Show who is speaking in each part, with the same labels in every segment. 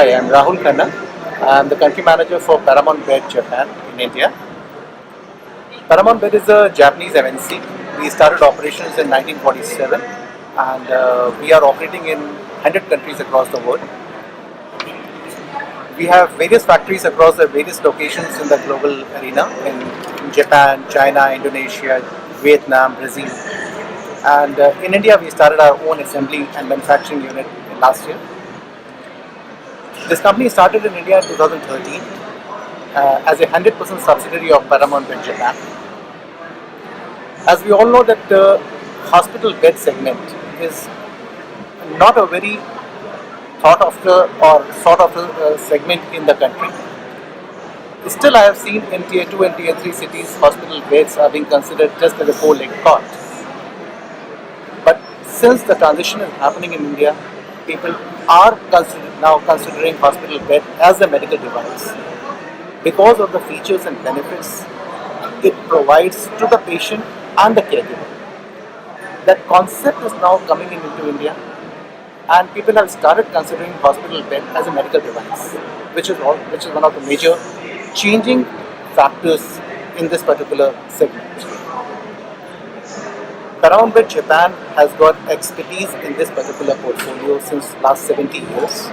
Speaker 1: Hi, I'm Rahul Khanna. I'm the country manager for Paramount Bed Japan in India. Paramount Bed is a Japanese MNC. We started operations in 1947 and we are operating in 100 countries across the world. We have various factories across the various locations in the global arena in Japan, China, Indonesia, Vietnam, Brazil. And in India, we started our own assembly and manufacturing unit last year. This company started in India in 2013 as a 100% subsidiary of Paramount in Japan. As we all know that the hospital bed segment is not a very thought after or sought after segment in the country. Still, I have seen in tier 2 and tier 3 cities, hospital beds are being considered just as a four-leg cot. But since the transition is happening in India, people are now considering hospital bed as a medical device because of the features and benefits it provides to the patient and the caregiver. That concept is now coming into India, and people have started considering hospital bed as a medical device, which is one of the major changing factors in this particular segment. Paramount Bed Japan has got expertise in this particular portfolio since last 70 years.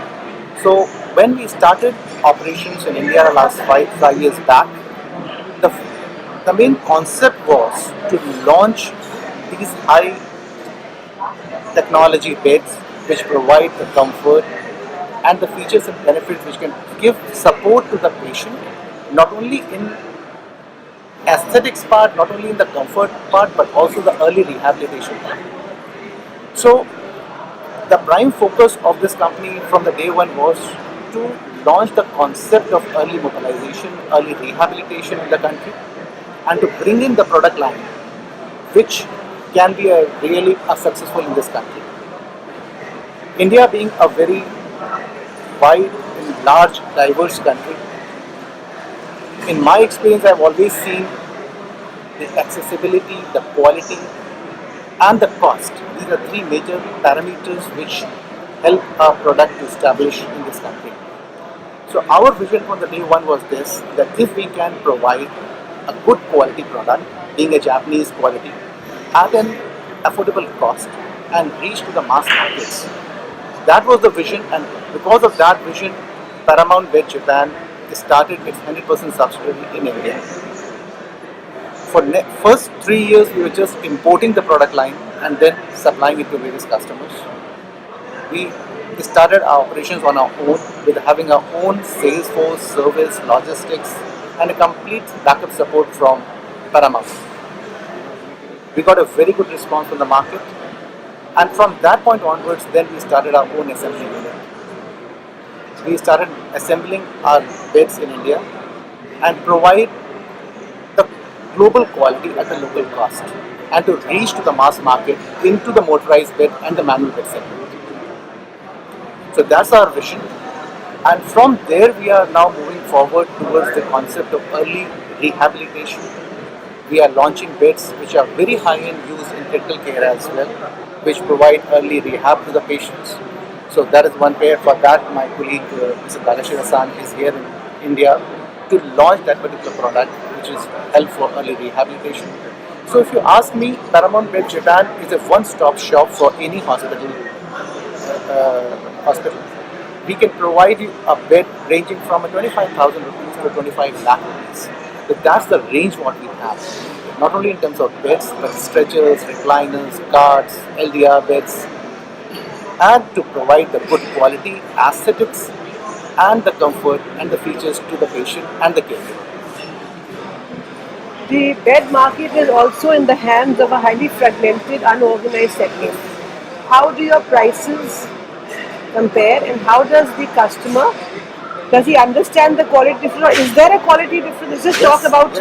Speaker 1: So when we started operations in India last five years back, the main concept was to launch these high technology beds which provide the comfort and the features and benefits which can give support to the patient, not only in aesthetics part, not only in the comfort part, but also the early rehabilitation part. So the prime focus of this company from the day one was to launch the concept of early mobilization, early rehabilitation in the country, and to bring in the product line which can be really successful in this country. India being a very wide and large, diverse country, in my experience, I've always seen the accessibility, the quality, and the cost. These are three major parameters which help our product to establish in this country. So our vision from the day one was this, that if we can provide a good quality product, being a Japanese quality, at an affordable cost and reach to the mass markets. That was the vision, and because of that vision, Paramount Bed Japan started its 100% subsidiary in India. For first 3 years, we were just importing the product line and then supplying it to various customers. We started our operations on our own with having our own sales force, service, logistics, and a complete backup support from Paramount. We got a very good response from the market, and from that point onwards, then we started our own assembly unit. We started assembling our beds in India and provide the global quality at a local cost, and to reach to the mass market into the motorized bed and the manual bed segment. So that's our vision, and from there we are now moving forward towards the concept of early rehabilitation. We are launching beds which are very high in use in critical care as well, which provide early rehab to the patients. So that is one pair. For that, my colleague Mr. Tagashira-san is here in India to launch that particular product, which is help for early rehabilitation. So if you ask me, Paramount Bed Japan is a one-stop shop for any hospital. We can provide you a bed ranging from 25,000 rupees to 25 lakh rupees. So that's the range what we have. Not only in terms of beds, but stretchers, recliners, carts, LDR beds, and to provide the good quality, aesthetics, and the comfort and the features to the patient and the caregiver.
Speaker 2: The bed market is also in the hands of a highly fragmented, unorganized segment. How do your prices compare, and how does the customer, does he understand the quality difference, or is there a quality difference? Just talk about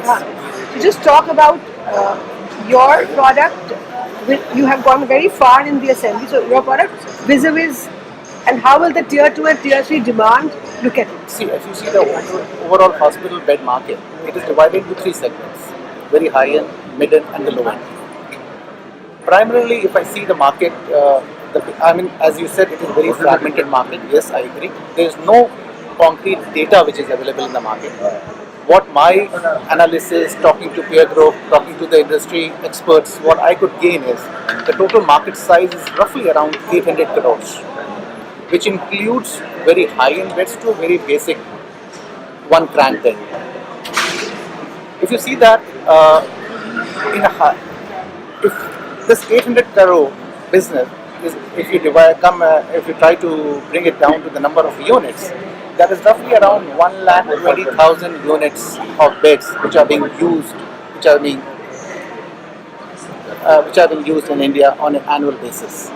Speaker 2: your product. You have gone very far in the assembly, so your product vis-a-vis, and how will the tier 2 and tier 3 demand look at it?
Speaker 1: See, if you see the overall hospital bed market, it is divided into three segments: very high end, mid end, and the low end. Primarily, if I see the market, I mean, as you said, it is a very fragmented market. Yes, I agree. There is no concrete data which is available in the market. What my analysis, talking to peer group, talking to the industry experts, what I could gain is the total market size is roughly around 800 crores, which includes very high-end beds to very basic one crank bed. If you see that in a if this 800 crore business is, if you divide come if you try to bring it down to the number of units, that is roughly around 1,20,000 units of beds which are being used, which are being used in India on an annual basis.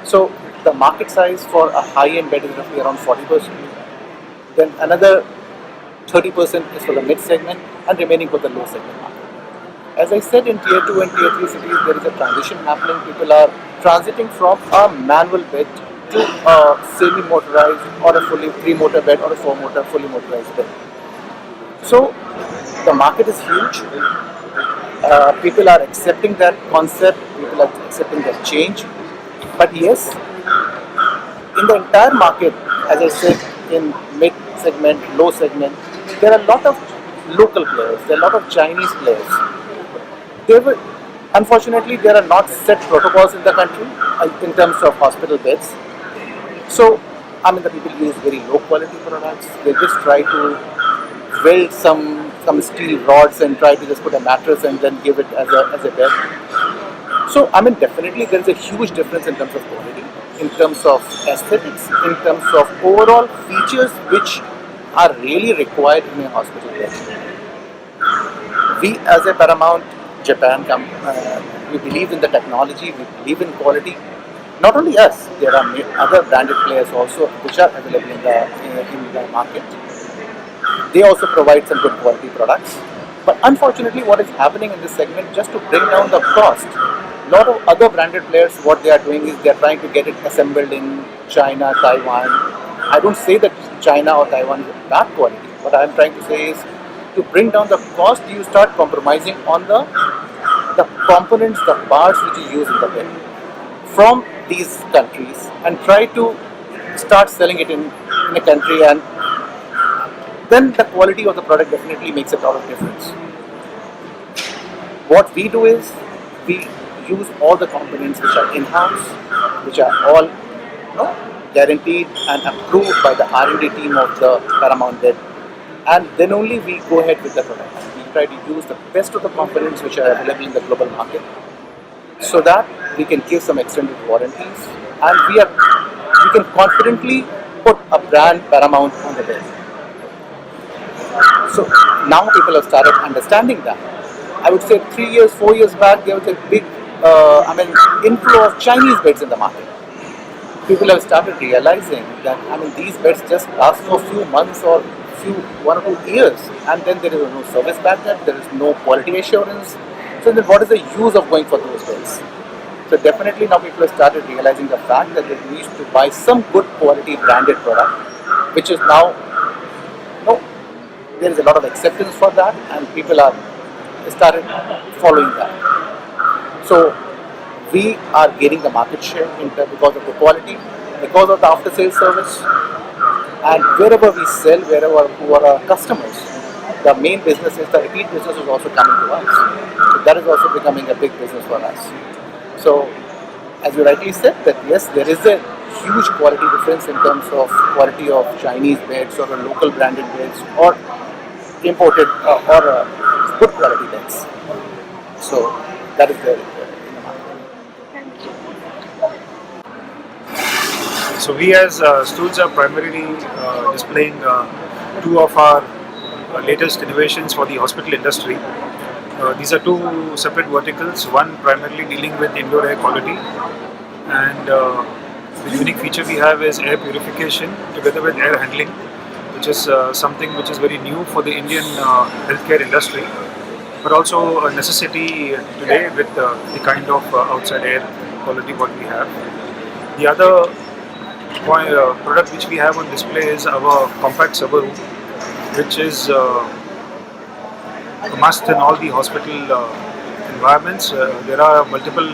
Speaker 1: So the market size for a high-end bed is roughly around 40%. Then another 30% is for the mid segment and remaining for the low segment market. As I said, in tier 2 and tier 3 cities, there is a transition happening. People are transiting from a manual bed to a semi-motorized or a fully 3-motor bed or a 4-motor fully motorized bed. So the market is huge. People are accepting that concept. People are accepting that change. But yes, in the entire market, as I said, in mid segment, low segment, there are a lot of local players. There are a lot of Chinese players. There were, unfortunately, there are not set protocols in the country in terms of hospital beds. So, I mean, the people use very low quality products. They just try to weld some steel rods and try to just put a mattress and then give it as a bed. So, I mean, definitely there is a huge difference in terms of quality, in terms of aesthetics, in terms of overall features which are really required in a hospital bed. We, as a Paramount Japan, we believe in the technology, we believe in quality. Not only us, there are other branded players also which are available in the market. They also provide some good quality products. But unfortunately, what is happening in this segment, just to bring down the cost, a lot of other branded players, what they are doing is they are trying to get it assembled in China, Taiwan. I don't say that China or Taiwan is bad quality. What I am trying to say is to bring down the cost, you start compromising on the components, the parts which you use in the bed from these countries and try to start selling it in a country, and then the quality of the product definitely makes a lot of difference. What we do is we use all the components which are in-house, which are all guaranteed and approved by the R&D team of the Paramount Bed, and then only we go ahead with the product. We try to use the best of the components which are available in the global market, so that we can give some extended warranties, and we can confidently put a brand Paramount on the bed. So now people have started understanding that. I would say 3 years, 4 years back, there was a big, inflow of Chinese beds in the market. People have started realizing that, these beds just last for a few months or 1 or 2 years, and then there is no service backup, there is no quality assurance. So then what is the use of going for those beds? So definitely now people have started realizing the fact that they need to buy some good quality branded product, which is now, there is a lot of acceptance for that, and people are started following that. So we are gaining the market share because of the quality, because of the after sales service, and wherever we sell, wherever who are our customers, the main business is the repeat business is also coming to us. So that is also becoming a big business for us. So as you rightly said, that yes, there is a huge quality difference in terms of quality of Chinese beds or local branded beds or imported or good quality beds. So that is there in the market.
Speaker 3: So we as Stools are primarily displaying two of our latest innovations for the hospital industry. These are two separate verticals, one primarily dealing with indoor air quality, and the unique feature we have is air purification together with air handling, which is something which is very new for the Indian healthcare industry, but also a necessity today with the kind of outside air quality what we have. The other product which we have on display is our compact server room, which is a must in all the hospital environments. There are multiple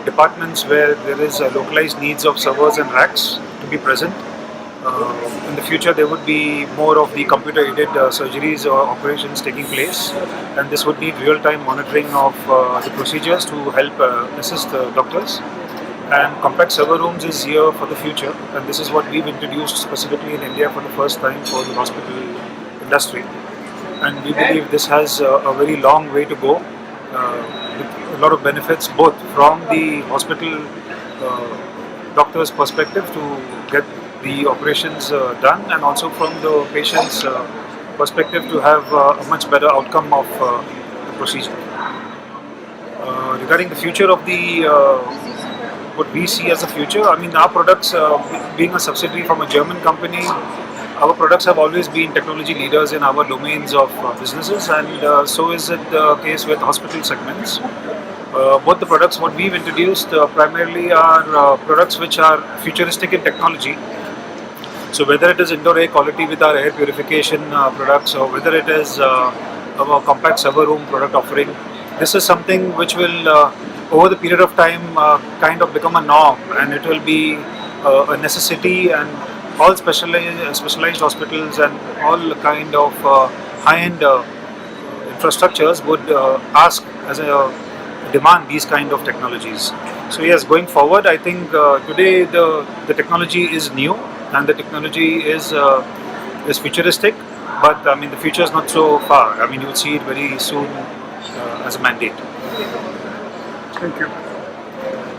Speaker 3: departments where there is localized needs of servers and racks to be present. In the future, there would be more of the computer-aided surgeries or operations taking place, and this would need real-time monitoring of the procedures to help assist doctors. And compact server rooms is here for the future, and this is what we've introduced specifically in India for the first time for the hospital industry. And we believe this has a very long way to go, with a lot of benefits both from the hospital doctor's perspective to get the operations done, and also from the patient's perspective to have a much better outcome of the procedure. Regarding the future of the what we see as a future, I mean, our products, being a subsidiary from a German company, our products have always been technology leaders in our domains of businesses, and so is it the case with hospital segments. Both the products what we've introduced primarily are products which are futuristic in technology. So whether it is indoor air quality with our air purification products, or whether it is our compact server room product offering, this is something which will over the period of time kind of become a norm, and it will be a necessity, and all specialized hospitals and all kind of high-end infrastructures would ask as a demand these kind of technologies. So yes, going forward, I think today the technology is new and the technology is futuristic, but I mean the future is not so far. I mean you will see it very soon as a mandate.
Speaker 1: Thank you.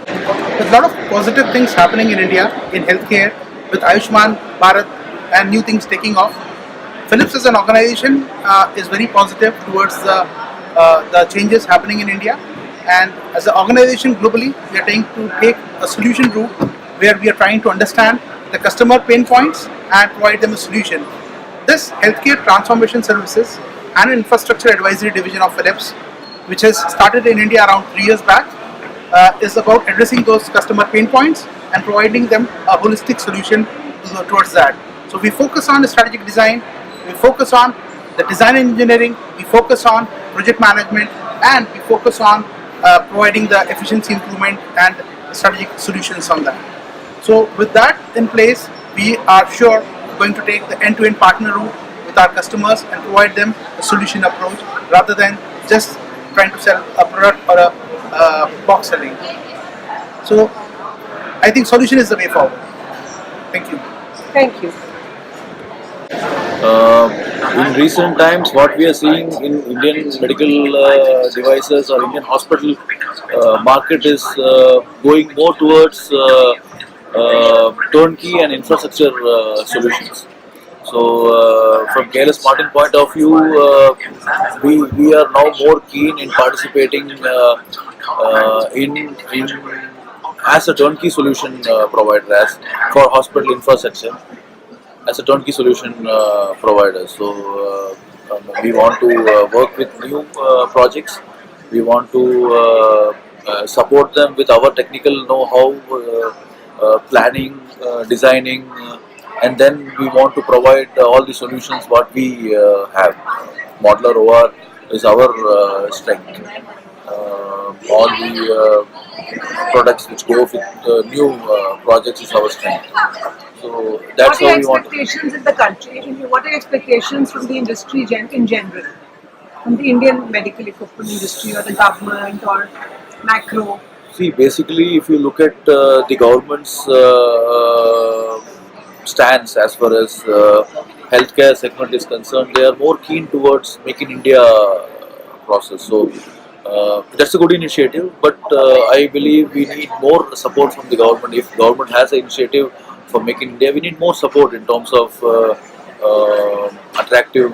Speaker 1: There's a lot of positive things happening in India in healthcare with Ayushman Bharat and new things taking off. Philips as an organization is very positive towards the changes happening in India, and as an organization globally, we are trying to take a solution route where we are trying to understand the customer pain points and provide them a solution. This healthcare transformation services and infrastructure advisory division of Philips, which has started in India around 3 years back, is about addressing those customer pain points and providing them a holistic solution towards that. So we focus on the strategic design, we focus on the design engineering, we focus on project management, and we focus on providing the efficiency improvement and strategic solutions on that. So with that in place, we are sure we're going to take the end-to-end partner route with our customers and provide them a solution approach rather than just trying to sell a product or a box selling. So I think solution is the way forward. Thank you.
Speaker 2: Thank you.
Speaker 4: In recent times, what we are seeing in Indian medical devices or Indian hospital market is going more towards turnkey and infrastructure solutions. So, from KLS Martin point of view, we are now more keen in participating in as a turnkey solution provider, as for hospital infrastructure, as a turnkey solution provider. So we want to work with new projects. We want to support them with our technical know-how, planning, designing, and then we want to provide all the solutions what we have. Modular OR is our strength. All the products which go with new projects is our strength. So that's
Speaker 2: What are
Speaker 4: how
Speaker 2: your
Speaker 4: we want.
Speaker 2: expectations in the country? What are your expectations from the industry in general? From the Indian medical equipment industry or the government or macro?
Speaker 4: See, basically, if you look at the government's stance as far as healthcare segment is concerned, they are more keen towards Make in India process. So that's a good initiative, but I believe we need more support from the government. If government has an initiative for Make in India, we need more support in terms of attractive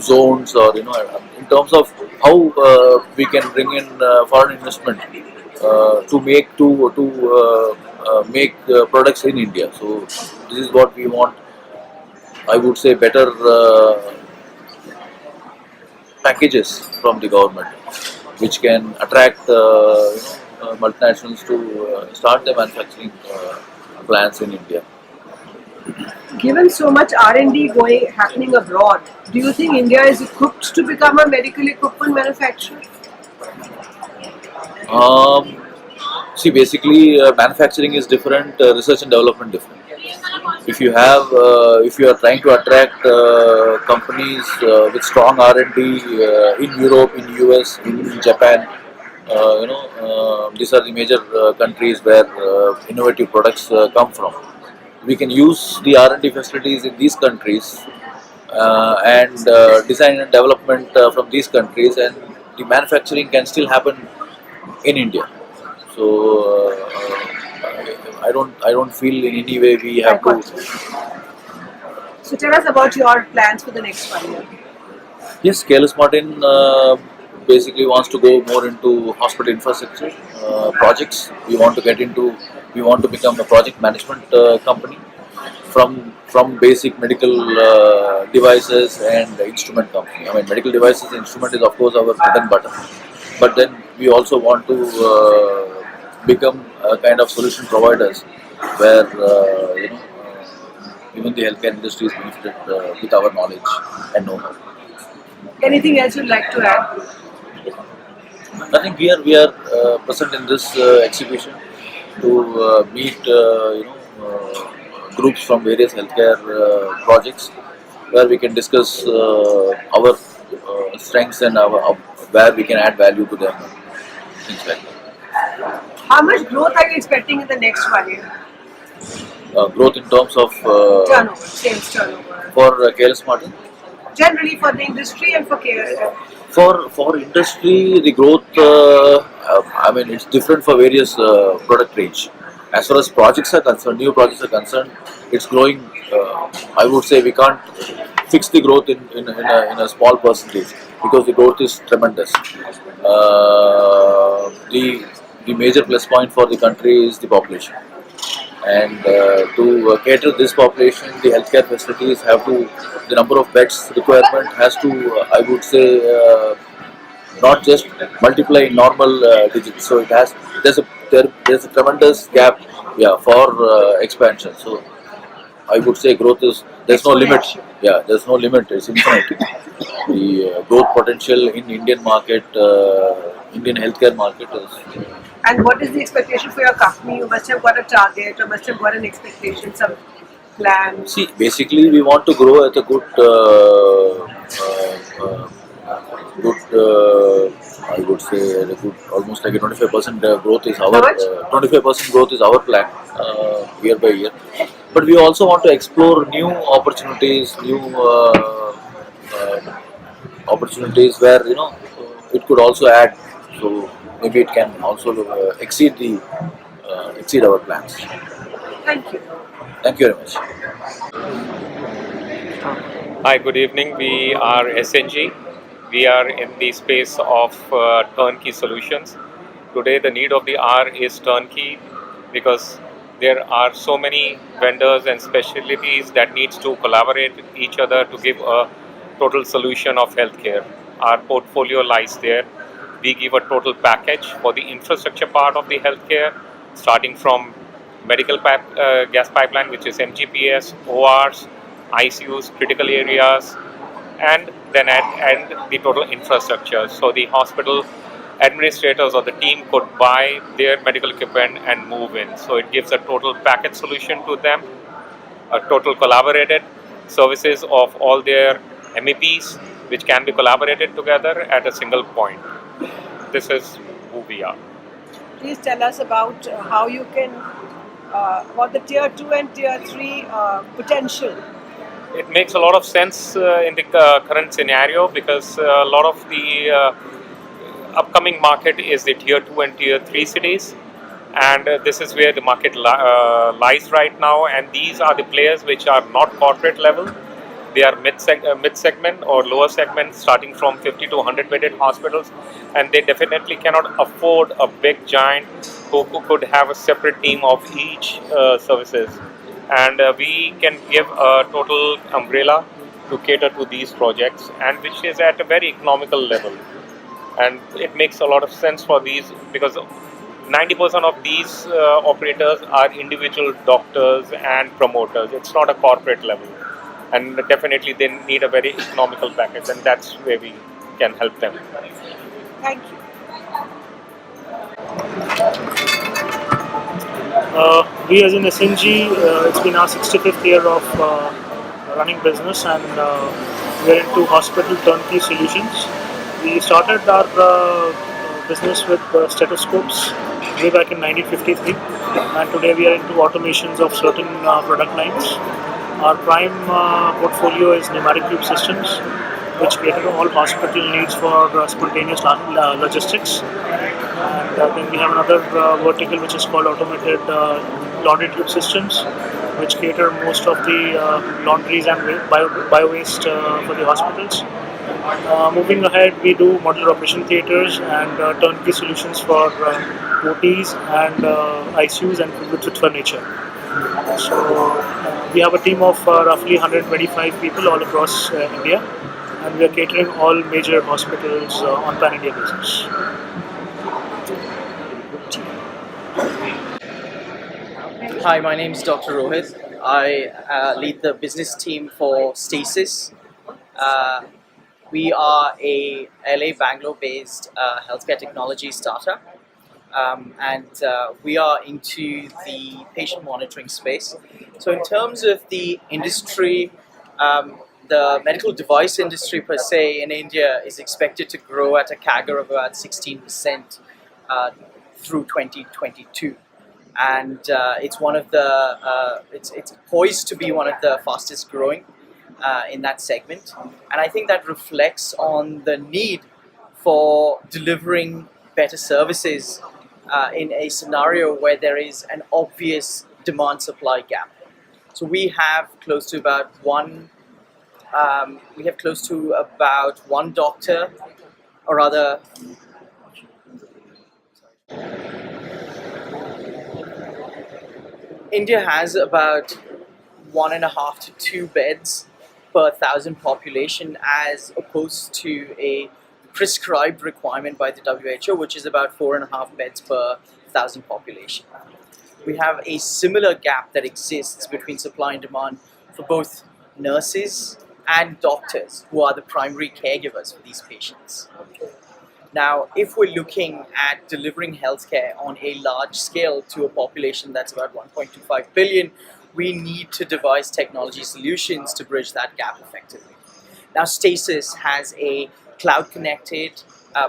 Speaker 4: zones, or in terms of how we can bring in foreign investment to make products in India. So this is what we want. I would say better packages from the government, which can attract multinationals to start their manufacturing plants in India.
Speaker 2: Given so much R&D happening abroad, do you think India is equipped to become a medical equipment manufacturer?
Speaker 4: See, basically, manufacturing is different, research and development different. If you are trying to attract companies with strong R&D in Europe, in US, in Japan, these are the major countries where innovative products come from. We can use the R&D facilities in these countries and design and development from these countries, and the manufacturing can still happen in India. So I don't feel in any way we
Speaker 2: I
Speaker 4: have
Speaker 2: got
Speaker 4: to.
Speaker 2: you. So tell us about your plans for the next 1 year.
Speaker 4: Yes, Careless Martin basically wants to go more into hospital infrastructure projects. We want to become a project management company from basic medical devices and instrument company. I mean, medical devices and instrument is of course our bread and butter, but then we also want to become a kind of solution providers where even the healthcare industry is benefited with our knowledge and know-how.
Speaker 2: Anything else you'd like to add?
Speaker 4: Nothing. We are present in this exhibition to meet groups from various healthcare projects where we can discuss our strengths and where we can add value to them. Things like
Speaker 2: How much growth are you expecting in the next 1 year?
Speaker 4: that. Growth in terms of
Speaker 2: Turnover, sales turnover.
Speaker 4: for Careless Martin.
Speaker 2: Generally for the industry and for care.
Speaker 4: For industry, the growth, I mean, it's different for various product range. As far as projects are concerned, new projects are concerned, it's growing. I would say we can't fix the growth in a small percentage because the growth is tremendous. The major plus point for the country is the population, and to cater this population, the healthcare facilities have to, the number of beds requirement has to, I would say, not just multiply in normal digits. So it has, there's a tremendous gap, yeah, for expansion. So I would say growth is, there's no limit.
Speaker 2: Exponential.
Speaker 4: Yeah, there's no limit. It's infinite. The growth potential in Indian market, Indian healthcare market is.
Speaker 2: And what is the expectation for your company? You must have got a target or must have got an expectation, some plan.
Speaker 4: See, basically, we want to grow at a I would say, at a good, almost like a 25% growth is
Speaker 2: How
Speaker 4: our
Speaker 2: much?
Speaker 4: 25% growth is our plan year by year. But we also want to explore new opportunities, new opportunities where it could also add. So maybe it can also exceed our plans.
Speaker 2: Thank you.
Speaker 4: Thank you very much.
Speaker 5: Hi, good evening. We are SNG. We are in the space of turnkey solutions. Today, the need of the hour is turnkey because there are so many vendors and specialties that needs to collaborate with each other to give a total solution of healthcare. Our portfolio lies there. We give a total package for the infrastructure part of the healthcare, starting from gas pipeline, which is MGPS, ORs, ICUs, critical areas, and then and the total infrastructure. So the hospital administrators or the team could buy their medical equipment and move in. So it gives a total package solution to them, a total collaborated services of all their MEPs, which can be collaborated together at a single point. This is who we are.
Speaker 2: Please tell us about how you can, about the tier 2 and tier 3 potential.
Speaker 5: It makes a lot of sense in the current scenario because a lot of the upcoming market is the tier 2 and tier 3 cities, and this is where the market lies right now, and these are the players which are not corporate level. They are mid segment or lower segment, starting from 50 to 100 bedded hospitals, and they definitely cannot afford a big giant who could have a separate team of each services. And we can give a total umbrella to cater to these projects, and which is at a very economical level. And it makes a lot of sense for these because 90% of these operators are individual doctors and promoters. It's not a corporate level, and definitely they need a very economical package, and that's where we can help them.
Speaker 2: Thank you.
Speaker 3: We as an SNG, it's been our 65th year of running business, and we're into hospital turnkey solutions. We started our business with stethoscopes way back in 1953, and today we are into automations of certain product lines. Our prime portfolio is pneumatic tube systems, which cater to all hospital needs for spontaneous logistics. And then we have another vertical which is called automated laundry tube systems, which cater most of the laundries and bio waste for the hospitals. Moving ahead, we do modular operation theaters and turnkey solutions for OTs and ICUs and with furniture. So we have a team of roughly 125 people all across India, and we are catering all major hospitals on pan-India basis.
Speaker 6: Hi, my name is Dr. Rohit. I lead the business team for Stasis. Uh, we are a LA Bangalore based healthcare technology startup, and we are into the patient monitoring space. So, in terms of the industry, the medical device industry per se in India is expected to grow at a CAGR of about 16% through 2022. And it's one of the it's poised to be one of the fastest growing in that segment, and I think that reflects on the need for delivering better services in a scenario where there is an obvious demand supply gap. So we have close to about one doctor, or rather India has about 1.5 to 2 beds per thousand population, as opposed to a prescribed requirement by the WHO, which is about 4.5 beds per thousand population. We have a similar gap that exists between supply and demand for both nurses and doctors, who are the primary caregivers for these patients. Now, if we're looking at delivering healthcare on a large scale to a population that's about 1.25 billion, we need to devise technology solutions to bridge that gap effectively. Now, Stasis has a cloud-connected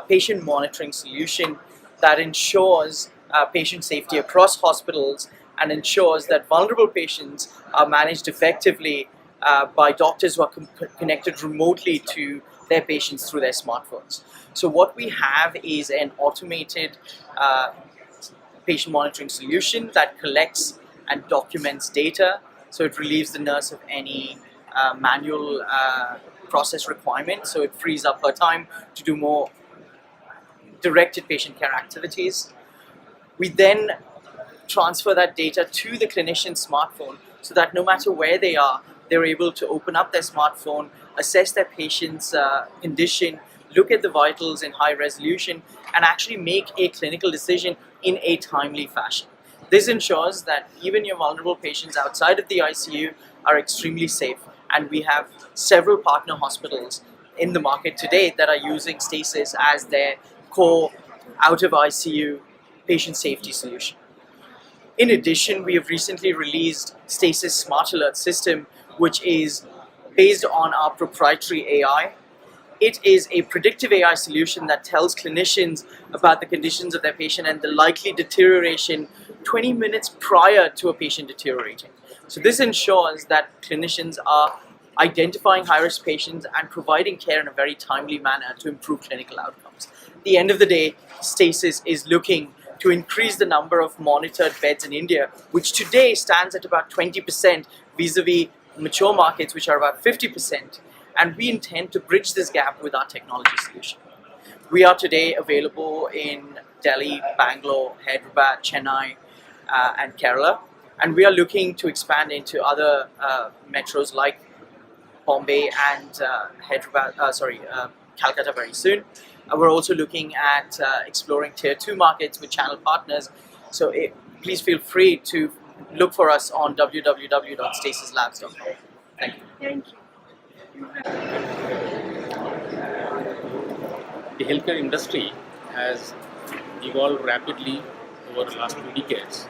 Speaker 6: patient monitoring solution that ensures patient safety across hospitals and ensures that vulnerable patients are managed effectively by doctors who are connected remotely to their patients through their smartphones. So what we have is an automated patient monitoring solution that collects and documents data, so it relieves the nurse of any manual process requirement, so it frees up her time to do more directed patient care activities. We then transfer that data to the clinician's smartphone so that no matter where they are, they're able to open up their smartphone, assess their patient's condition, look at the vitals in high resolution, and actually make a clinical decision in a timely fashion. This ensures that even your vulnerable patients outside of the ICU are extremely safe, and we have several partner hospitals in the market today that are using Stasis as their core out of ICU patient safety solution. In addition, we have recently released Stasis Smart Alert System, which is based on our proprietary AI. It is a predictive AI solution that tells clinicians about the conditions of their patient and the likely deterioration 20 minutes prior to a patient deteriorating. So this ensures that clinicians are identifying high-risk patients and providing care in a very timely manner to improve clinical outcomes. At the end of the day, Stasis is looking to increase the number of monitored beds in India, which today stands at about 20% vis-a-vis mature markets, which are about 50%. And we intend to bridge this gap with our technology solution. We are today available in Delhi, Bangalore, Hyderabad, Chennai, and Kerala. And we are looking to expand into other metros like Bombay and Calcutta very soon. We're also looking at exploring tier 2 markets with channel partners. So please feel free to look for us on www.stasislabs.com. Thank you.
Speaker 2: Thank you.
Speaker 7: The healthcare industry has evolved rapidly over the last 2 decades.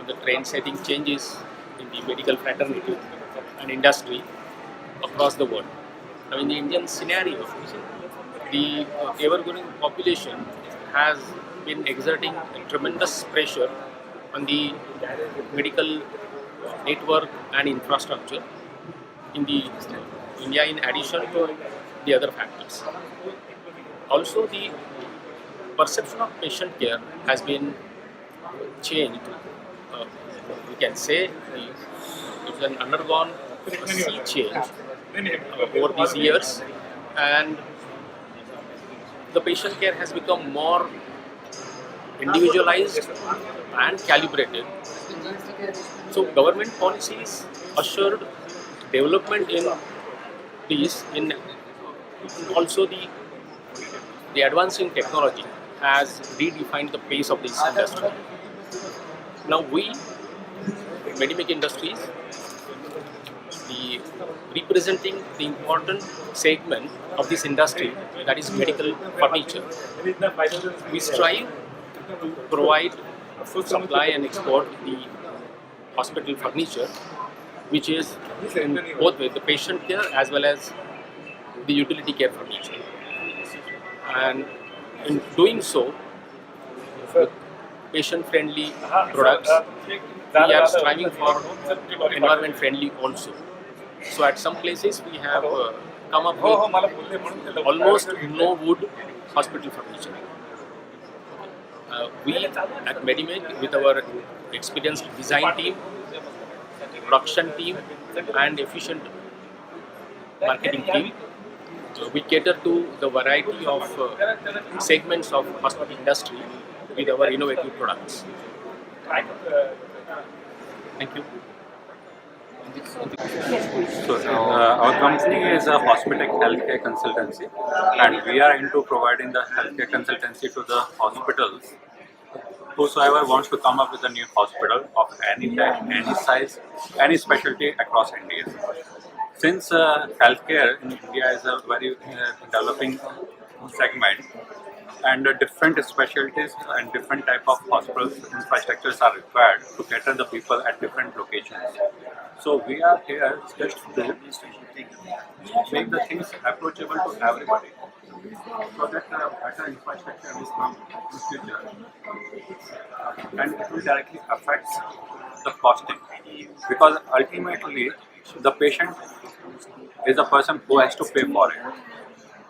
Speaker 7: the trend-setting changes in the medical fraternity and industry across the world. Now, in the Indian scenario, the ever-growing population has been exerting a tremendous pressure on the medical network and infrastructure in the India, in addition to the other factors. Also, the perception of patient care has been changed. Uh, we can say it has undergone a sea change over these years, and the patient care has become more individualized and calibrated. So, government policies assured development in these, in also the advancing technology has redefined the pace of this industry. Now, we, Medimic Industries, the representing the important segment of this industry, that is medical furniture, we strive to provide, supply and export the hospital furniture, which is in both ways, the patient care as well as the utility care furniture. And in doing so, with patient-friendly products, we are striving for environment-friendly also. So at some places we have come up with almost no wood hospital furniture. We at Medimake, with our experienced design team, production team and efficient marketing team, we cater to the variety of segments of hospital industry with our innovative products. Thank you.
Speaker 8: So, our company is a hospital healthcare consultancy, and we are into providing the healthcare consultancy to the hospitals. Whosoever wants to come up with a new hospital of any type, any size, any specialty across India. Since healthcare in India is a very developing segment, and different specialties and different type of hospital infrastructures are required to cater the people at different locations. So we are here just to make the things approachable to everybody, so that better infrastructure will come in future, and it will directly affect the costing, because ultimately the patient is the person who has to pay for it.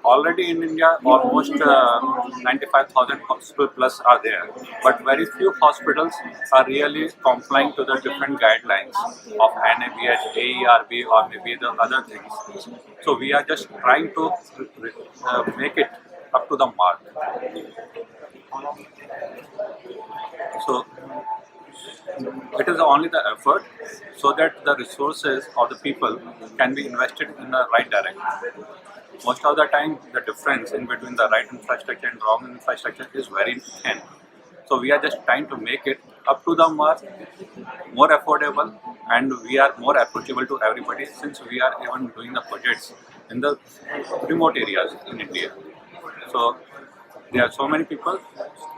Speaker 8: Already in India, almost 95,000 hospitals plus are there, but very few hospitals are really complying to the different guidelines of NABH, AERB, or maybe the other things. So we are just trying to make it up to the mark. So it is only the effort, so that the resources of the people can be invested in the right direction. Most of the time, the difference in between the right infrastructure and wrong infrastructure is very thin. So we are just trying to make it up to the mark, more affordable, and we are more approachable to everybody, since we are even doing the projects in the remote areas in India. So there are so many people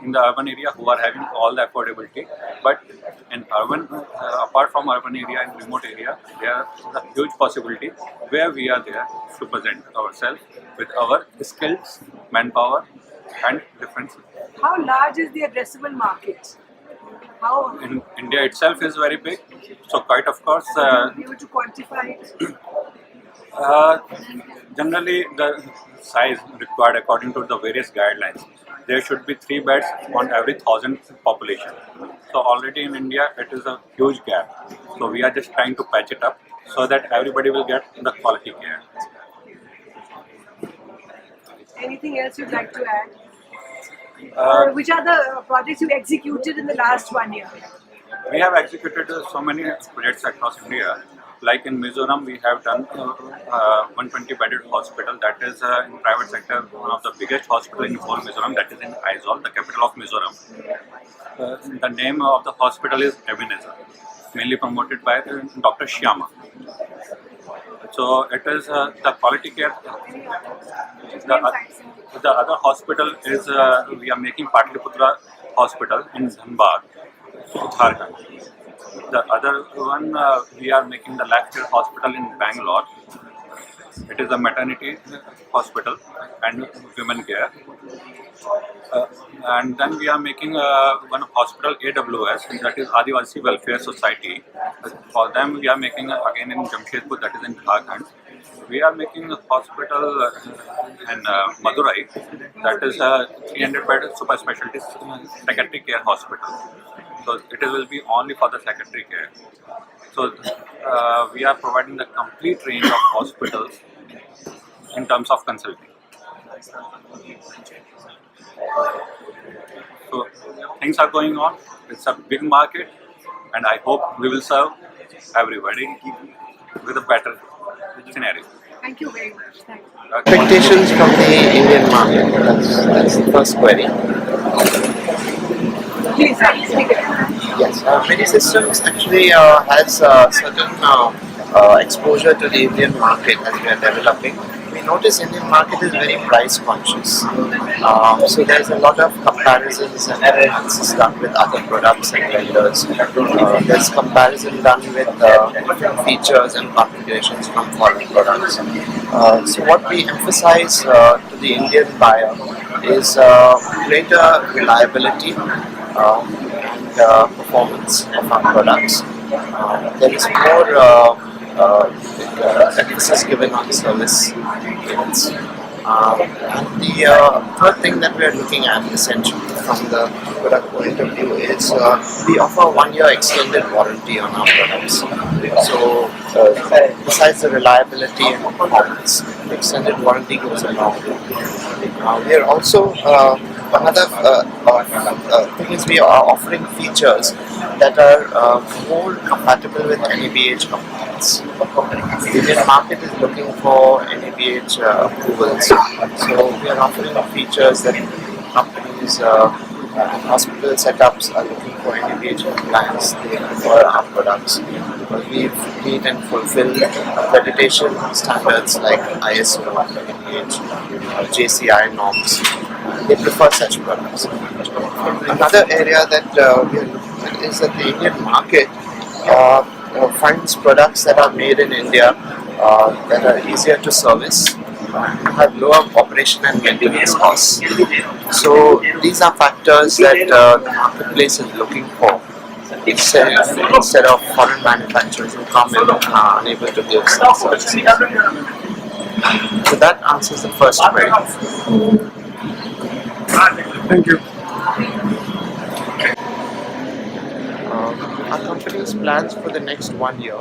Speaker 8: in the urban area who are having all the affordability, but in urban, apart from urban area and remote area, there is a huge possibility where we are there to present ourselves with our skills, manpower, and different.
Speaker 2: How large is the addressable market? How
Speaker 8: In India itself is very big, so quite of course.
Speaker 2: be able to quantify it?
Speaker 8: Uh, Generally, the size required according to the various guidelines, there should be 3 beds on every 1,000 population. So already in India, it is a huge gap. So we are just trying to patch it up so that everybody will get the quality care.
Speaker 2: Anything else you'd like to add?
Speaker 8: Uh,
Speaker 2: Which are the projects you executed in the last 1 year?
Speaker 8: We have executed so many projects across India. Like in Mizoram, we have done 120-bedded hospital. That is in private sector, one of the biggest hospital in whole Mizoram. That is in Aizawl, the capital of Mizoram. The name of the hospital is Ebenezer, mainly promoted by Dr. Shyama. So it is the quality care. The other hospital is we are making Patliputra Hospital in Dhanbad, Jharkhand. The other one, we are making the Life Care Hospital in Bangalore. It is a maternity hospital and women care. Uh, and then we are making one hospital AWS, and that is Adivasi Welfare Society. For them, we are making again in Jamshedpur, that is in Jharkhand. We are making a hospital in Madurai, that is a 300 bed super specialty psychiatric care hospital. So it will be only for the psychiatric care. So we are providing the complete range of hospitals in terms of consulting. So things are going on. It's a big market, and I hope we will serve everybody with a better scenario.
Speaker 2: Thank you very much. Thank you.
Speaker 1: Expectations from the Indian market? That's the first query.
Speaker 2: Please, speak it.
Speaker 1: Yes, Many Systems actually has certain exposure to the Indian market as we are developing. We notice Indian market is very price conscious. So there's a lot of comparisons and analysis done with other products and vendors. There's comparison done with different features and configurations from foreign products. So what we emphasize to the Indian buyer is greater reliability and performance of our products. There is more emphasis given on service units. And the third thing that we are looking at essentially from the product point of view is we offer 1 year extended warranty on our products. So besides the reliability and performance, the extended warranty goes a long way. We are also another thing is we are offering features that are more compatible with NABH compliance. The Indian market is looking for NABH approvals, so we are offering features that companies and hospital setups are looking for NABH compliance. They prefer our products because we meet and fulfill accreditation standards like ISO, NABH, JCI norms. They prefer such products. Another area that we are looking at is that the Indian market finds products that are made in India that are easier to service, have lower operation and maintenance costs. So these are factors that the marketplace is looking for instead of foreign manufacturers who come in and are unable to give some services. So that answers the first query.
Speaker 3: Thank you.
Speaker 1: Our company's plans for the next 1 year.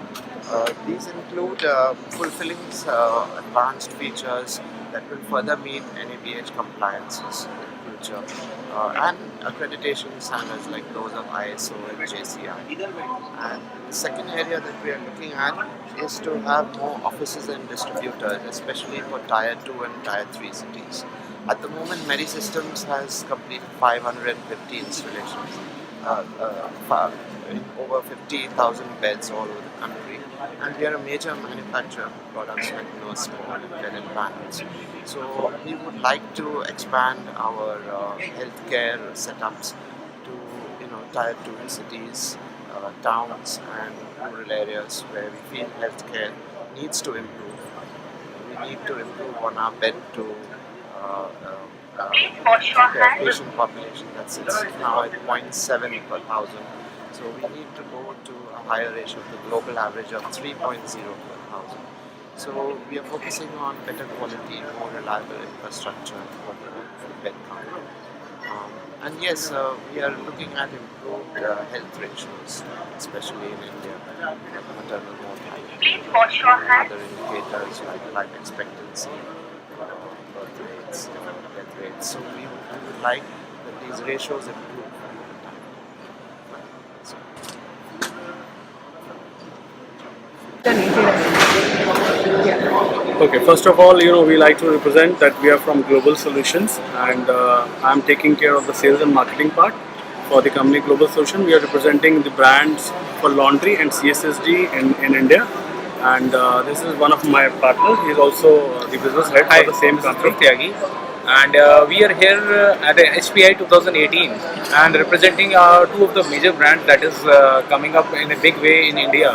Speaker 1: These include fulfilling advanced features that will further meet NABH compliances in the future and accreditation standards like those of ISO and JCI. And the second area that we are looking at is to have more offices and distributors, especially for Tier 2 and Tier 3 cities. At the moment, Medi Systems has completed 550 installations in over 50,000 beds all over the country, and we are a major manufacturer of products like nurse ball and bed and panels. So we would like to expand our healthcare setups to Tier 2 cities, towns and rural areas where we feel healthcare needs to improve. We need to improve on our bed to patient population that sits now at 0.7 per thousand. So we need to go to a higher ratio, the global average of 3.0 per thousand. So we are focusing on better quality, more reliable infrastructure for bed count. And yes, we are looking at improved health ratios, especially in India, maternal mortality, and other indicators like life expectancy, birth rates, death rates. So we would like that these ratios improve over time.
Speaker 9: Okay, first of all, we like to represent that we are from Global Solutions, and I'm taking care of the sales and marketing part for the company Global Solution. We are representing the brands for laundry and CSSD in India, and this is one of my partners. He is also the business head for the same company.
Speaker 10: and we are here at the HPI 2018 and representing two of the major brands that is coming up in a big way in India.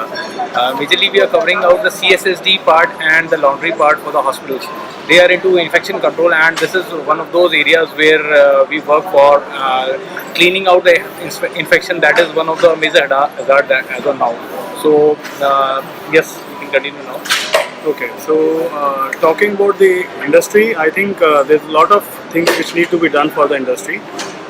Speaker 10: Majorly, we are covering out the CSSD part and the laundry part for the hospitals. They are into infection control, and this is one of those areas where we work for cleaning out the infection. That is one of the major hazard as of now. So yes, you can continue now.
Speaker 9: Okay, so talking about the industry, I think there's a lot of things which need to be done for the industry.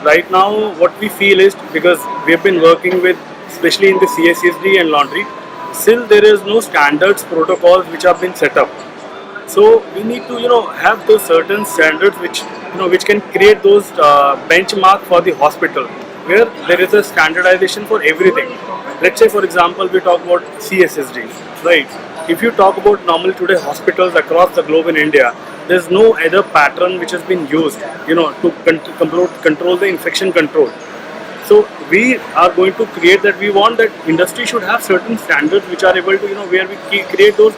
Speaker 9: Right now, what we feel is because we have been working with, especially in the CSSD and laundry, still there is no standards protocols which have been set up. So we need to have those certain standards which can create those benchmark for the hospital where there is a standardization for everything. Let's say for example we talk about CSSD, right? If you talk about normal today hospitals across the globe in India, there's no other pattern which has been used to control the infection control. So we are going to create that. We want that industry should have certain standards which are able to where we create those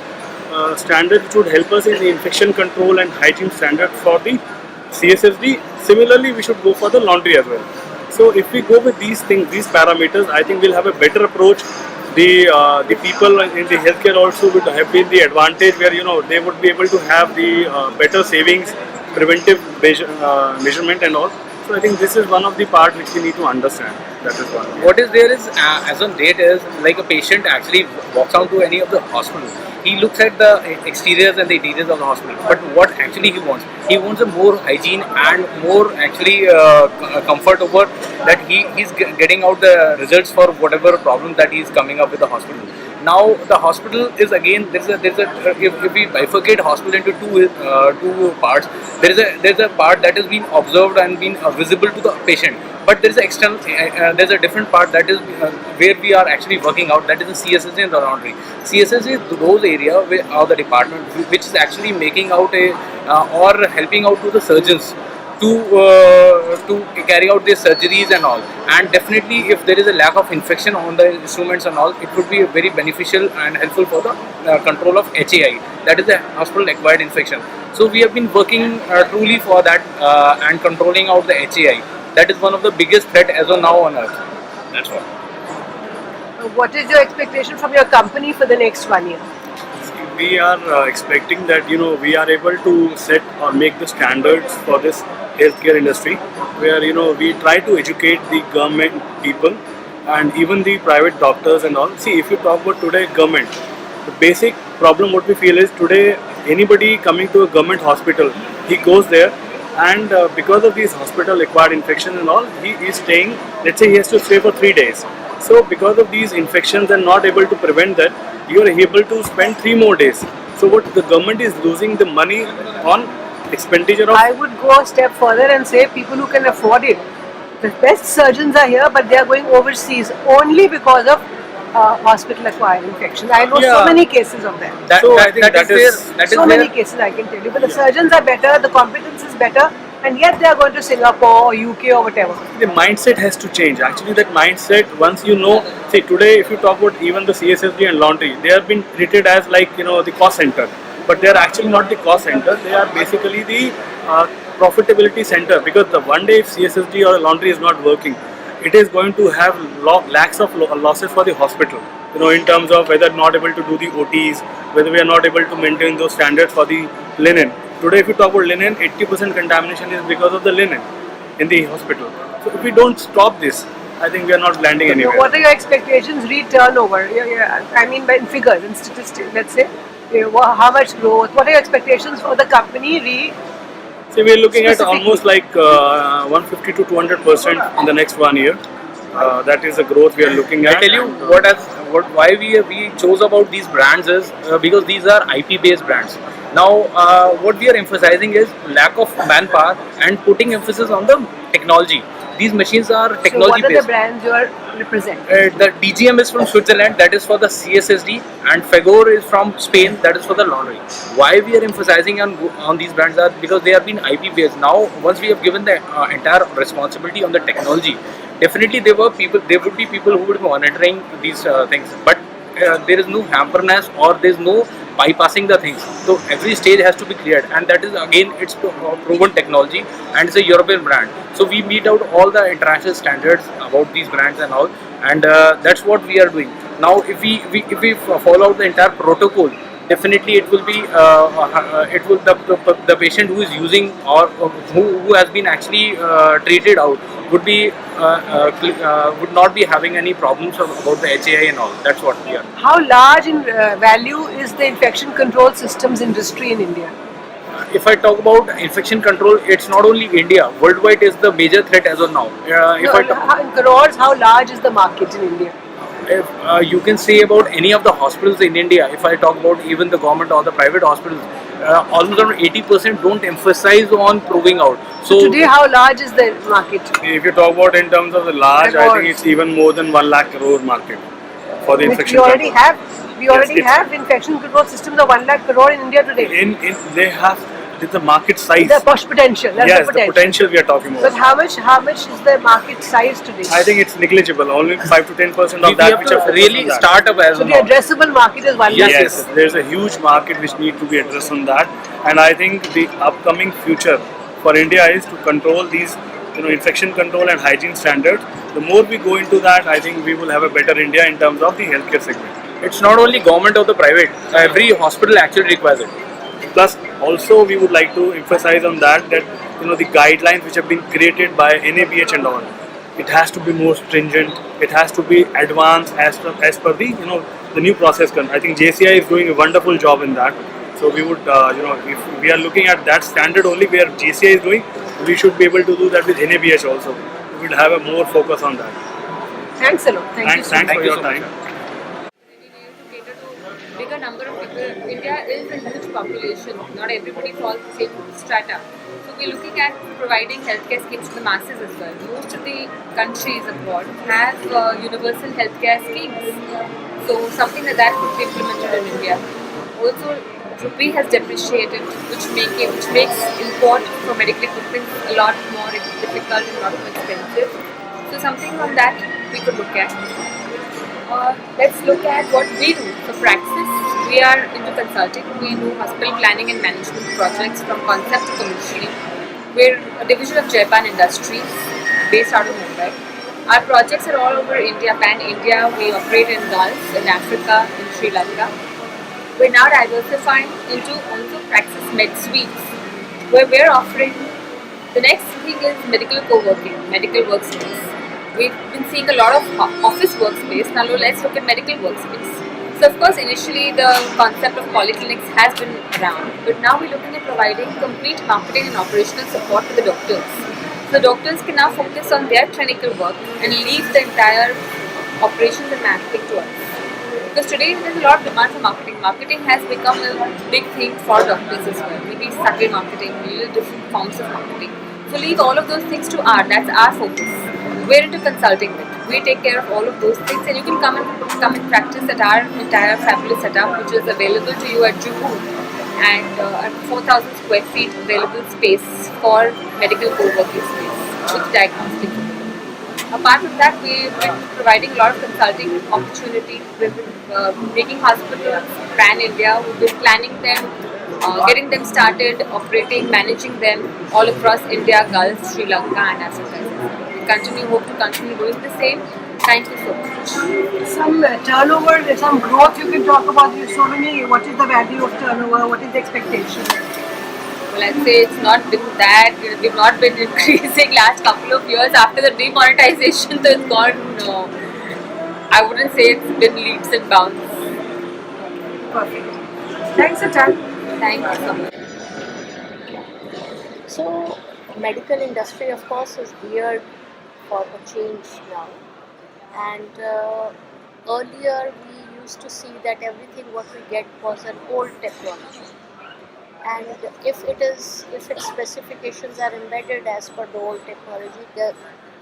Speaker 9: standards which would help us in the infection control and hygiene standards for the CSSD. Similarly, we should go for the laundry as well. So if we go with these things, these parameters, I think we'll have a better approach. The people in the healthcare also would have been the advantage where they would be able to have the better savings, preventive measurement and all. So I think this is one of the part which we need to understand. That is one.
Speaker 10: What is there is as on date is like a patient actually walks out to any of the hospital. He looks at the exteriors and the interiors of the hospital, but what actually he wants a more hygiene and more actually comfort over that he's getting out the results for whatever problem that he's coming up with the hospital. Now the hospital is again there's a if we bifurcate hospital into two parts, there's a part that is being observed and being visible to the patient, but there's a external there's a different part that is where we are actually working out, that is the CSSD and the laundry. CSSD is those area where the department which is actually making out a or helping out to the surgeons to carry out their surgeries and all. And definitely, if there is a lack of infection on the instruments and all, it would be very beneficial and helpful for the control of HAI, that is the hospital acquired infection. So we have been working truly for that and controlling out the HAI. That is one of the biggest threat as of now on earth. That's all.
Speaker 2: What is your expectation from your company for the next 1 year?
Speaker 9: We are expecting that we are able to set or make the standards for this healthcare industry, where we try to educate the government people and even the private doctors and all. See, if you talk about today government, the basic problem what we feel is today anybody coming to a government hospital, he goes there and because of these hospital acquired infection and all, he is staying, let's say he has to stay for 3 days. So because of these infections and not able to prevent that, you are able to spend 3 more days. So what the government is losing the money on expenditure of.
Speaker 2: I would go a step further and say people who can afford it. The best surgeons are here, but they are going overseas only because of hospital acquired infections. I know so many cases of them.
Speaker 9: I think that is
Speaker 2: So many cases I can tell you. But the surgeons are better, the competence is better, and yet they are going to Singapore or UK or whatever.
Speaker 9: The mindset has to change. Actually, that mindset, once see today if you talk about even the CSSD and laundry, they have been treated as like the cost center. But they are actually not the cost center, they are basically the profitability center, because the one day if CSSD or laundry is not working, it is going to have lakhs of losses for the hospital, in terms of whether not able to do the OTs, whether we are not able to maintain those standards for the linen. Today if you talk about linen, 80% contamination is because of the linen in the hospital. So if we don't stop this, I think we are not landing anywhere.
Speaker 2: What are your expectations re-turnover? I mean by figures and statistics, let's say. How much growth? What are your expectations for the company
Speaker 9: See, we are looking at almost like 150 to 200% in the next 1 year. That is the growth we are looking at.
Speaker 10: I tell you why we chose about these brands is because these are IP based brands. Now what we are emphasizing is lack of manpower and putting emphasis on the technology. These machines are technology based.
Speaker 2: So what are the brands you are representing?
Speaker 10: The DGM is from Switzerland, that is for the CSSD, and Fagor is from Spain, that is for the laundry. Why we are emphasizing on these brands are because they have been IP based. Now once we have given the entire responsibility on the technology, definitely there would be people who would be monitoring these things, but there is no hamperness or there is no bypassing the things. So every stage has to be cleared, and that is again it's proven technology, and it's a European brand. So we meet out all the international standards about these brands and all, and that's what we are doing. Now, if we follow out the entire protocol, definitely it will be it will the patient who is using or who has been actually treated out would be would not be having any problems about the HAI and all. That's what we are.
Speaker 2: How large in value is the infection control systems industry in India?
Speaker 10: If I talk about infection control, it's not only India. Worldwide is the major threat as of now. If I talk,
Speaker 2: In crores, how large is the market in India?
Speaker 10: if you can say about any of the hospitals in India, if I talk about even the government or the private hospitals, almost around 80% don't emphasize on proving out.
Speaker 2: So today, how large is the market?
Speaker 9: If you talk about in terms of the large, I think it's even more than 1 lakh crore market for the
Speaker 2: Which
Speaker 9: infection
Speaker 2: we already
Speaker 9: control.
Speaker 2: have. We already have infection control systems of 1 lakh crore in India today.
Speaker 9: They have the market size.
Speaker 2: The potential. That's
Speaker 9: Yes,
Speaker 2: the potential.
Speaker 9: we are talking about.
Speaker 2: But how much is the market size today?
Speaker 9: I think it's negligible. Only 5 to 10%
Speaker 10: we
Speaker 9: of that
Speaker 10: have
Speaker 9: which are
Speaker 10: to
Speaker 9: focused
Speaker 10: really
Speaker 9: on that.
Speaker 10: start up as
Speaker 2: So
Speaker 10: of
Speaker 2: the
Speaker 10: now.
Speaker 2: addressable market is 1 lakh.
Speaker 9: Yes, there's a huge market which need to be addressed on that, and I think the upcoming future for India is to control these, infection control and hygiene standards. The more we go into that, I think we will have a better India in terms of the healthcare segment.
Speaker 10: It's not only government or the private. Every hospital actually requires it.
Speaker 9: Plus, also we would like to emphasize on that the guidelines which have been created by NABH and all, it has to be more stringent. It has to be advanced as per the the new process. I think JCI is doing a wonderful job in that. So we would if we are looking at that standard only where JCI is doing, we should be able to do that with NABH also. We will have a more focus on that.
Speaker 2: Thanks a lot. Thank you so much.
Speaker 9: Thanks for your time.
Speaker 11: To cater to bigger number of people. India is a huge population. Not everybody falls the same strata. So we're looking at providing healthcare schemes to the masses as well. Most of the countries abroad have universal healthcare schemes. So something like that could be implemented in India. Also, rupee has depreciated, which makes import for medical equipment a lot more difficult and a lot more expensive. So something on that we could look at. Let's look at what we do. So Praxis, we are into consulting. We do hospital planning and management projects from concept to commissioning. We're a division of Japan Industries based out of Mumbai. Our projects are all over India, pan-India. We operate in Gulf, in Africa, in Sri Lanka. We're now diversifying into also Praxis Med Suites, where we're offering, the next thing is medical co-working, medical workspace. We've been seeing a lot of office workspace. Now let's look at medical workspace. So of course initially the concept of polyclinics has been around, but now we're looking at providing complete marketing and operational support to the doctors. So the doctors can now focus on their clinical work and leave the entire operations and marketing to us. Because today there's a lot of demand for marketing. Marketing has become a big thing for doctors as well. Maybe subtle marketing, maybe different forms of marketing. So leave all of those things to that's our focus. We're into consulting. We take care of all of those things, and you can come and practice at our entire fabulous setup, which is available to you at Juhu, and at 4,000 square feet available space for medical co-working space with diagnostic. Apart from that, we've been providing a lot of consulting opportunities. We've been making hospitals pan-India. We've been planning them, getting them started, operating, managing them all across India, Gulf, Sri Lanka and Africa. We hope to continue doing the same. Thank you so much.
Speaker 2: Some turnover, some growth you can talk about. There's so many. What is the value of turnover? What is the expectation?
Speaker 11: Well, I'd say it's not been that, we've not been increasing last couple of years after the demonetization, so it's gone, no. I wouldn't say it's been leaps and bounds.
Speaker 2: Perfect. Thanks, Atan.
Speaker 11: Thank you so much.
Speaker 12: So, medical industry of course is geared for a change now, and earlier we used to see that everything what we get was an old technology. And if its specifications are embedded as per the old technology,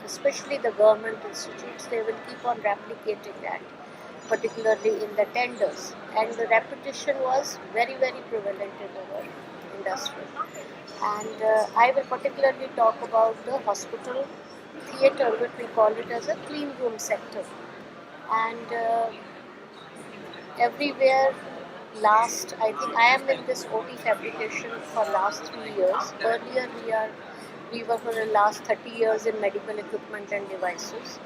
Speaker 12: especially the government institutes, they will keep on replicating that, particularly in the tenders. And the repetition was very, very prevalent in our industry. And I will particularly talk about the hospital theatre, what we call it as a clean room sector. And everywhere I think I am in this OT fabrication for last 3 years. Earlier we were for the last 30 years in medical equipment and devices.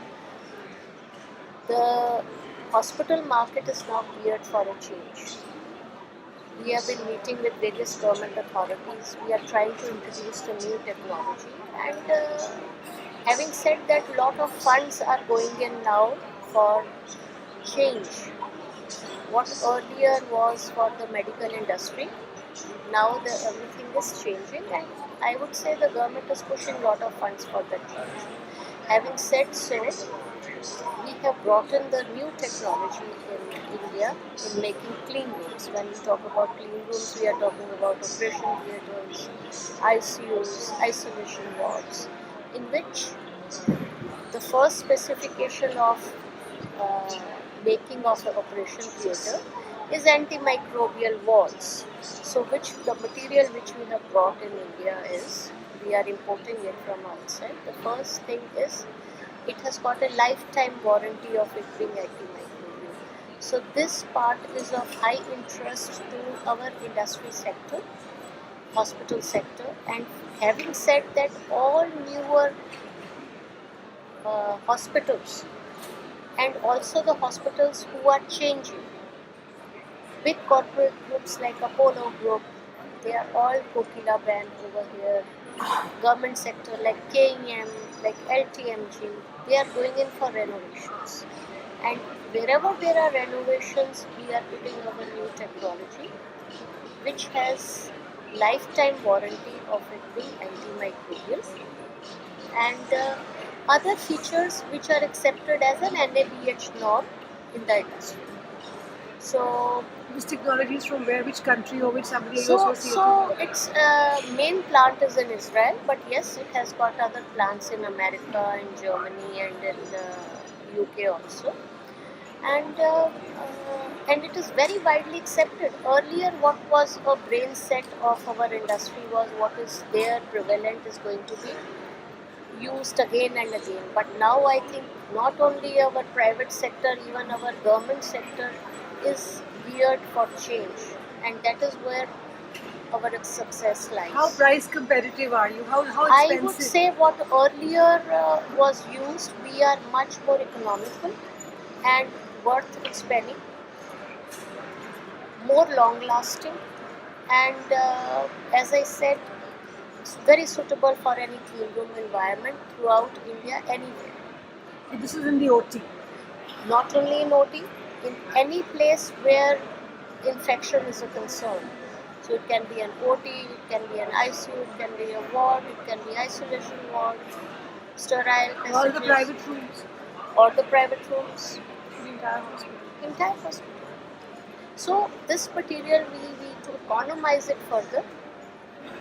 Speaker 12: The hospital market is now geared for a change. We have been meeting with various government authorities. We are trying to introduce the new technology. And having said that, a lot of funds are going in now for change. What earlier was for the medical industry, now everything is changing, and I would say the government is pushing a lot of funds for that change. Having said so, we have brought in the new technology in India in making clean rooms. When we talk about clean rooms, we are talking about operation theatres, ICUs, isolation wards, in which the first specification of uh, making of an operation theatre is antimicrobial walls. So, which the material which we have brought in India is we are importing it from outside. The first thing is it has got a lifetime warranty of it being antimicrobial. So, this part is of high interest to our industry sector, hospital sector, and having said that, all newer hospitals and also the hospitals who are changing. Big corporate groups like Apollo Group, they are all Kokila band over here. Government sector like KEM, like LTMG, they are going in for renovations. And wherever there are renovations, we are putting our new technology, which has lifetime warranty of it being antimicrobial, and other features which are accepted as an NABH norm in the industry. So,
Speaker 2: This technology is from where, which country, or which somebody
Speaker 12: so,
Speaker 2: associated
Speaker 12: so
Speaker 2: with?
Speaker 12: its main plant is in Israel, but yes, it has got other plants in America, in Germany, and in UK also. And it is very widely accepted. Earlier, what was a brain set of our industry was what is there prevalent is going to be used again and again. But now I think not only our private sector, even our government sector is geared for change, and that is where our success lies.
Speaker 2: How price competitive are you? How
Speaker 12: I
Speaker 2: expensive?
Speaker 12: would say what earlier was used, we are much more economical and worth its penny, more long lasting, and as I said, it's very suitable for any clean room environment throughout India, anywhere.
Speaker 2: This is in the OT.
Speaker 12: Not only in OT, in any place where infection is a concern. So it can be an OT, it can be an ICU, it can be a ward, it can be isolation ward, sterile passages.
Speaker 2: All the private rooms.
Speaker 12: Or the private rooms.
Speaker 2: The entire hospital.
Speaker 12: Entire hospital. So this material, we to economize it further,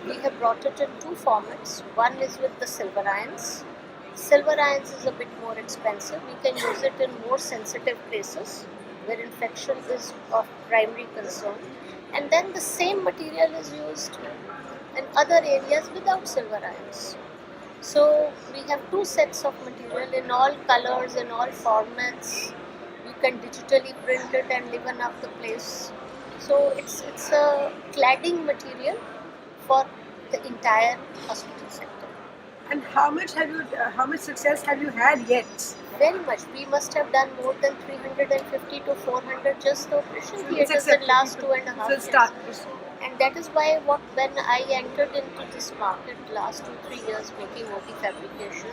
Speaker 12: we have brought it in two formats. One is with the silver ions. Silver ions is a bit more expensive. We can use it in more sensitive places where infection is of primary concern. And then the same material is used in other areas without silver ions. So we have two sets of material in all colors, in all formats. You can digitally print it and liven up the place. So it's a cladding material for the entire hospital sector.
Speaker 2: And how much success have you had yet?
Speaker 12: Very much. We must have done more than 350 to 400 just the operation
Speaker 2: It's
Speaker 12: theatres in
Speaker 2: accepted.
Speaker 12: last 2.5
Speaker 2: So
Speaker 12: years.
Speaker 2: start.
Speaker 12: And that is why when I entered into this market last 2-3 years making OT fabrication,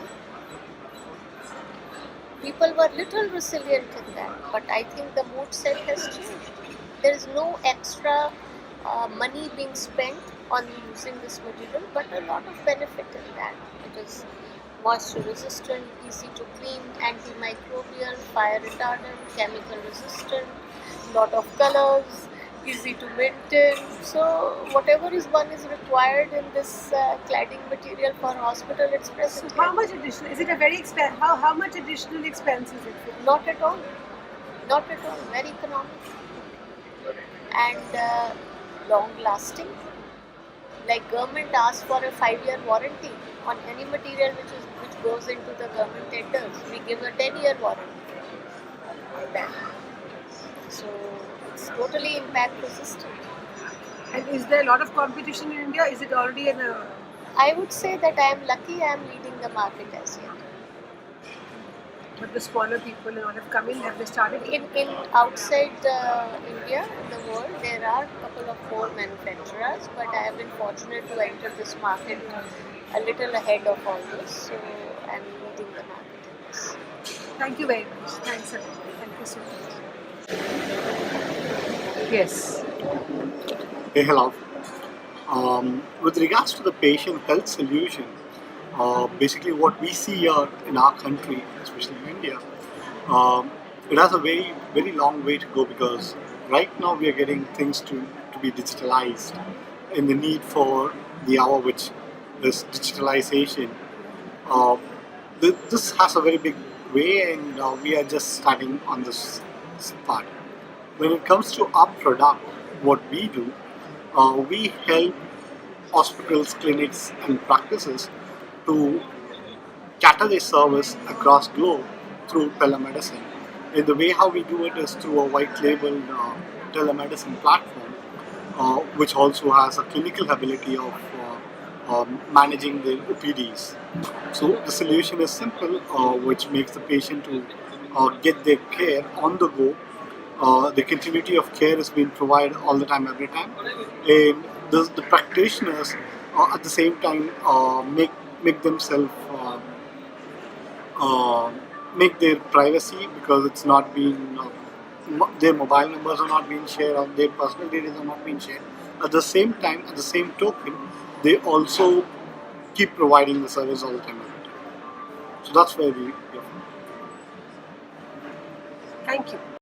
Speaker 12: people were little resilient in that. But I think the mood set has changed. There is no extra money being spent on using this material, but a lot of benefit in that. It is moisture resistant, easy to clean, antimicrobial, fire retardant, chemical resistant, lot of colors, easy to maintain. So whatever is required in this cladding material for hospital, it's present.
Speaker 2: How much additional? Is it a very expensive? How much additional expense is it?
Speaker 12: Not at all. Not at all. Very economic and long lasting. Like government asks for a 5-year warranty on any material which goes into the government tenders. We give a 10-year warranty on that. So it's totally impact resistant.
Speaker 2: And is there a lot of competition in India? Is it already in a...
Speaker 12: I would say that I am lucky I am leading the market as yet.
Speaker 2: But the smaller people and all have come in, have they started?
Speaker 12: In outside India, in the world, there are a couple of more manufacturers, but I have been fortunate to enter this market a little ahead of all this, so I am leading the market in this.
Speaker 2: Thank you very much. Thanks a lot. Thank you so much. Yes.
Speaker 13: Hey, hello. With regards to the patient health solution, basically what we see here in our country, especially in India, it has a very long way to go because right now we are getting things to be digitalized in the need for the hour, which is digitalization. Uh, this has a very big way, and we are just starting on this part. When it comes to our product, what we do, we help hospitals, clinics, and practices to cater their service across globe through telemedicine. And the way how we do it is through a white labeled telemedicine platform, which also has a clinical ability of managing the OPDs. So the solution is simple, which makes the patient to get their care on the go. The continuity of care is being provided all the time, every time, and the practitioners at the same time make themselves uh, make their privacy because it's not being their mobile numbers are not being shared or their personal data are not being shared. At the same time, at the same token, they also keep providing the service all the time, every time. So that's where we.
Speaker 2: Thank you.